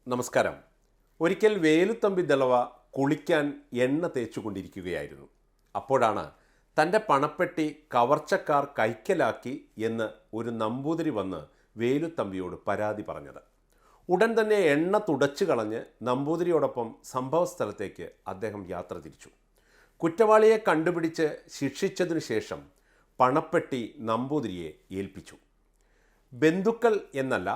നമസ്കാരം. ഒരിക്കൽ വേലുത്തമ്പി ദളവ കുളിക്കാൻ എണ്ണ തേച്ചുകൊണ്ടിരിക്കുകയായിരുന്നു. അപ്പോഴാണ് തൻ്റെ പണപ്പെട്ടി കവർച്ചക്കാർ കൈക്കലാക്കി എന്ന് ഒരു നമ്പൂതിരി വന്ന് വേലുത്തമ്പിയോട് പരാതി പറഞ്ഞത്. ഉടൻ തന്നെ എണ്ണ തുടച്ചു കളഞ്ഞ് നമ്പൂതിരിയോടൊപ്പം സംഭവസ്ഥലത്തേക്ക് അദ്ദേഹം യാത്ര തിരിച്ചു. കുറ്റവാളിയെ കണ്ടുപിടിച്ച് ശിക്ഷിച്ചതിനു ശേഷം പണപ്പെട്ടി നമ്പൂതിരിയെ ഏൽപ്പിച്ചു. ബന്ധുക്കൾ എന്നല്ല,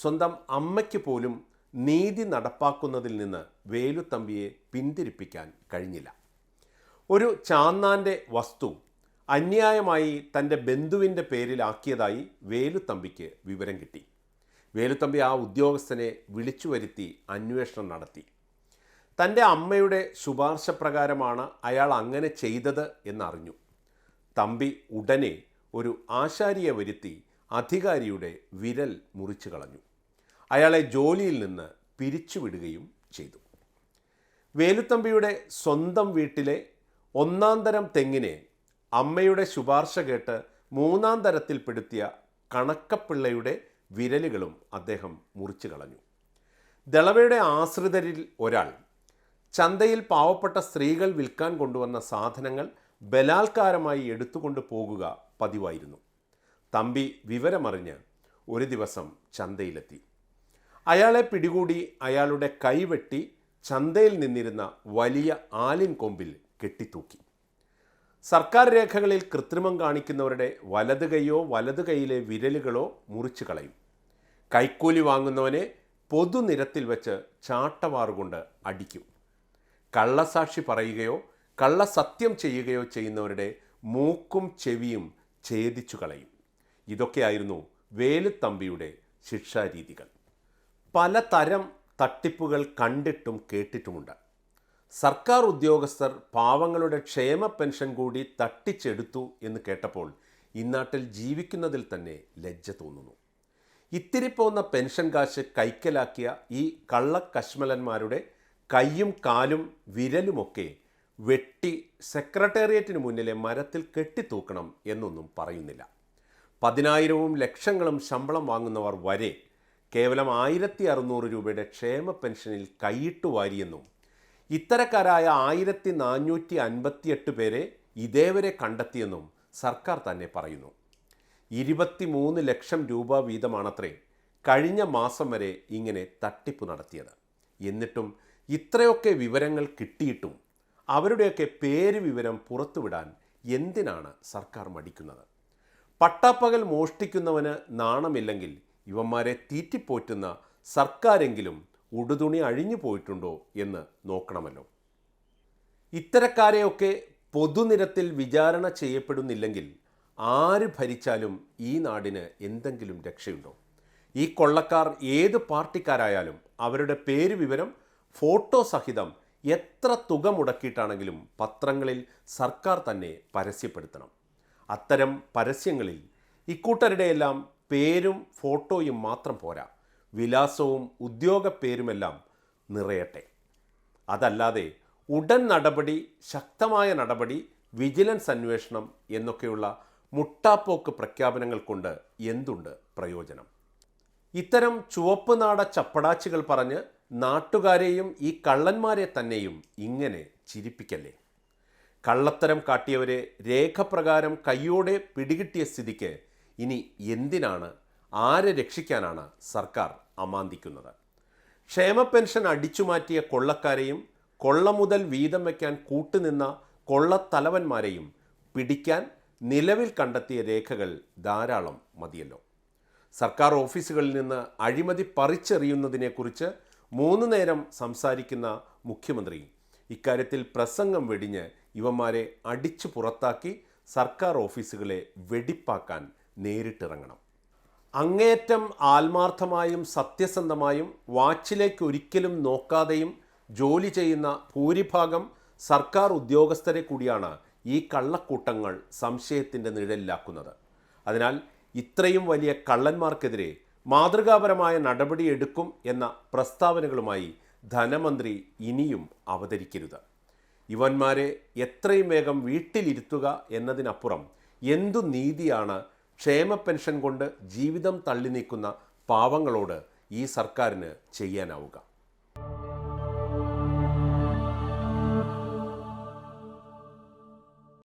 സ്വന്തം അമ്മയ്ക്ക് പോലും നീതി നടപ്പാക്കുന്നതിൽ നിന്ന് വേലുത്തമ്പിയെ പിന്തിരിപ്പിക്കാൻ കഴിഞ്ഞില്ല. ഒരു ചാന്നാൻ്റെ വസ്തു അന്യായമായി തൻ്റെ ബന്ധുവിൻ്റെ പേരിലാക്കിയതായി വേലുത്തമ്പിക്ക് വിവരം കിട്ടി. വേലുത്തമ്പി ആ ഉദ്യോഗസ്ഥനെ വിളിച്ചു വരുത്തി അന്വേഷണം നടത്തി. തൻ്റെ അമ്മയുടെ ശുപാർശ പ്രകാരമാണ് അയാൾ അങ്ങനെ ചെയ്തത് എന്നറിഞ്ഞു. തമ്പി ഉടനെ ഒരു ആശാരിയെ വരുത്തി അധികാരിയുടെ വിരൽ മുറിച്ചു കളഞ്ഞു. അയാളെ ജോലിയിൽ നിന്ന് പിരിച്ചുവിടുകയും ചെയ്തു. വേലുത്തമ്പിയുടെ സ്വന്തം വീട്ടിലെ ഒന്നാം തരം തെങ്ങിനെ അമ്മയുടെ ശുപാർശ കേട്ട് മൂന്നാം തരത്തിൽപ്പെടുത്തിയ കണക്കപ്പിള്ളയുടെ വിരലുകളും അദ്ദേഹം മുറിച്ചു കളഞ്ഞു. ദളവയുടെ ആശ്രിതരിൽ ഒരാൾ ചന്തയിൽ പാവപ്പെട്ട സ്ത്രീകൾ വിൽക്കാൻ കൊണ്ടുവന്ന സാധനങ്ങൾ ബലാത്കാരമായി എടുത്തുകൊണ്ട് പോകുക പതിവായിരുന്നു. തമ്പി വിവരമറിഞ്ഞ് ഒരു ദിവസം ചന്തയിലെത്തി. അയാളെ പിടികൂടി അയാളുടെ കൈവെട്ടി ചന്തയിൽ നിന്നിരുന്ന വലിയ ആലിൻ കൊമ്പിൽ കെട്ടിത്തൂക്കി. സർക്കാർ രേഖകളിൽ കൃത്രിമം കാണിക്കുന്നവരുടെ വലത് കൈയോ വലത് കൈയിലെ വിരലുകളോ മുറിച്ചു കളയും. കൈക്കൂലി വാങ്ങുന്നവനെ പൊതുനിരത്തിൽ വെച്ച് ചാട്ടവാറുകൊണ്ട് അടിക്കും. കള്ളസാക്ഷി പറയുകയോ കള്ളസത്യം ചെയ്യുകയോ ചെയ്യുന്നവരുടെ മൂക്കും ചെവിയും ഛേദിച്ചു കളയും. ഇതൊക്കെയായിരുന്നു വേലുത്തമ്പിയുടെ ശിക്ഷാരീതികൾ. പലതരം തട്ടിപ്പുകൾ കണ്ടിട്ടും കേട്ടിട്ടുമുണ്ട്. സർക്കാർ ഉദ്യോഗസ്ഥർ പാവങ്ങളുടെ ക്ഷേമ പെൻഷൻ കൂടി തട്ടിച്ചെടുത്തു എന്ന് കേട്ടപ്പോൾ ഇന്നാട്ടിൽ ജീവിക്കുന്നതിൽ തന്നെ ലജ്ജ തോന്നുന്നു. ഇത്തിരി പോന്ന പെൻഷൻ കാശ് കൈക്കലാക്കിയ ഈ കള്ളക്കശ്മലന്മാരുടെ കൈയും കാലും വിരലുമൊക്കെ വെട്ടി സെക്രട്ടേറിയറ്റിന് മുന്നിലെ മരത്തിൽ കെട്ടിത്തൂക്കണം എന്നൊന്നും പറയുന്നില്ല. 10,000-ഉം ലക്ഷങ്ങളും ശമ്പളം വാങ്ങുന്നവർ വരെ കേവലം 1,600 രൂപയുടെ ക്ഷേമ പെൻഷനിൽ കൈയിട്ടു വാരിയെന്നും ഇത്തരക്കാരായ 1,458 പേരെ ഇതേവരെ കണ്ടെത്തിയെന്നും സർക്കാർ തന്നെ പറയുന്നു. 23 ലക്ഷം രൂപ വീതമാണത്രേ കഴിഞ്ഞ മാസം വരെ ഇങ്ങനെ തട്ടിപ്പ് നടത്തിയത്. എന്നിട്ടും ഇത്രയൊക്കെ വിവരങ്ങൾ കിട്ടിയിട്ടും അവരുടെയൊക്കെ പേര് വിവരം പുറത്തുവിടാൻ എന്തിനാണ് സർക്കാർ മടിക്കുന്നത്? പട്ടാപ്പകൽ മോഷ്ടിക്കുന്നവന് നാണമില്ലെങ്കിൽ ഇവന്മാരെ തീറ്റിപ്പോറ്റുന്ന സർക്കാരെങ്കിലും ഉടുതുണി അഴിഞ്ഞു പോയിട്ടുണ്ടോ എന്ന് നോക്കണമല്ലോ. ഇത്തരക്കാരെയൊക്കെ പൊതുനിരത്തിൽ വിചാരണ ചെയ്യപ്പെടുന്നില്ലെങ്കിൽ ആര് ഭരിച്ചാലും ഈ നാടിന് എന്തെങ്കിലും രക്ഷയുണ്ടോ? ഈ കൊള്ളക്കാർ ഏത് പാർട്ടിക്കാരായാലും അവരുടെ പേര് വിവരം ഫോട്ടോ സഹിതം എത്ര തുക മുടക്കിയിട്ടാണെങ്കിലും പത്രങ്ങളിൽ സർക്കാർ തന്നെ പരസ്യപ്പെടുത്തണം. അത്തരം പരസ്യങ്ങളിൽ ഇക്കൂട്ടരുടെയെല്ലാം പേരും ഫോട്ടോയും മാത്രം പോരാ, വിലാസവും ഉദ്യോഗ പേരുമെല്ലാം നിറയട്ടെ. അതല്ലാതെ ഉടൻ നടപടി, ശക്തമായ നടപടി, വിജിലൻസ് അന്വേഷണം എന്നൊക്കെയുള്ള മുട്ടാപ്പോക്ക് പ്രഖ്യാപനങ്ങൾ കൊണ്ട് എന്തുണ്ട് പ്രയോജനം? ഇത്തരം ചുവപ്പ് നാട ചപ്പടാച്ചികൾ പറഞ്ഞ് നാട്ടുകാരെയും ഈ കള്ളന്മാരെ തന്നെയും ഇങ്ങനെ ചിരിപ്പിക്കല്ലേ. കള്ളത്തരം കാട്ടിയവരെ രേഖപ്രകാരം കയ്യോടെ പിടികിട്ടിയ സ്ഥിതിക്ക് ഇനി എന്തിനാണ്, ആരെ രക്ഷിക്കാനാണ് സർക്കാർ അമാന്തിക്കുന്നത്? ക്ഷേമ പെൻഷൻ അടിച്ചുമാറ്റിയ കൊള്ളക്കാരെയും കൊള്ള മുതൽ വീതം വയ്ക്കാൻ കൂട്ടുനിന്ന കൊള്ളത്തലവന്മാരെയും പിടിക്കാൻ നിലവിൽ കണ്ടെത്തിയ രേഖകൾ ധാരാളം മതിയല്ലോ. സർക്കാർ ഓഫീസുകളിൽ നിന്ന് അഴിമതി പറിച്ചെറിയുന്നതിനെക്കുറിച്ച് 3 നേരം സംസാരിക്കുന്ന മുഖ്യമന്ത്രി ഇക്കാര്യത്തിൽ പ്രസംഗം വെടിഞ്ഞ് ഇവന്മാരെ അടിച്ചു പുറത്താക്കി സർക്കാർ ഓഫീസുകളെ വെടിപ്പാക്കാൻ നേരിട്ടിറങ്ങണം. അങ്ങേയറ്റം ആത്മാർത്ഥമായും സത്യസന്ധമായും വാച്ചിലേക്ക് ഒരിക്കലും നോക്കാതെയും ജോലി ചെയ്യുന്ന ഭൂരിഭാഗം സർക്കാർ ഉദ്യോഗസ്ഥരെ കൂടിയാണ് ഈ കള്ളക്കൂട്ടങ്ങൾ സംശയത്തിൻ്റെ നിഴലിലാക്കുന്നത്. അതിനാൽ ഇത്രയും വലിയ കള്ളന്മാർക്കെതിരെ മാതൃകാപരമായ നടപടിയെടുക്കും എന്ന പ്രസ്താവനകളുമായി ധനമന്ത്രി ഇനിയും അവതരിക്കരുത്. ഇവന്മാരെ എത്രയും വേഗം വീട്ടിലിരുത്തുക എന്നതിനപ്പുറം എന്തു നീതിയാണ് ക്ഷേമ പെൻഷൻ കൊണ്ട് ജീവിതം തള്ളി നീക്കുന്ന പാവങ്ങളോട് ഈ സർക്കാരിന് ചെയ്യാനാവുക?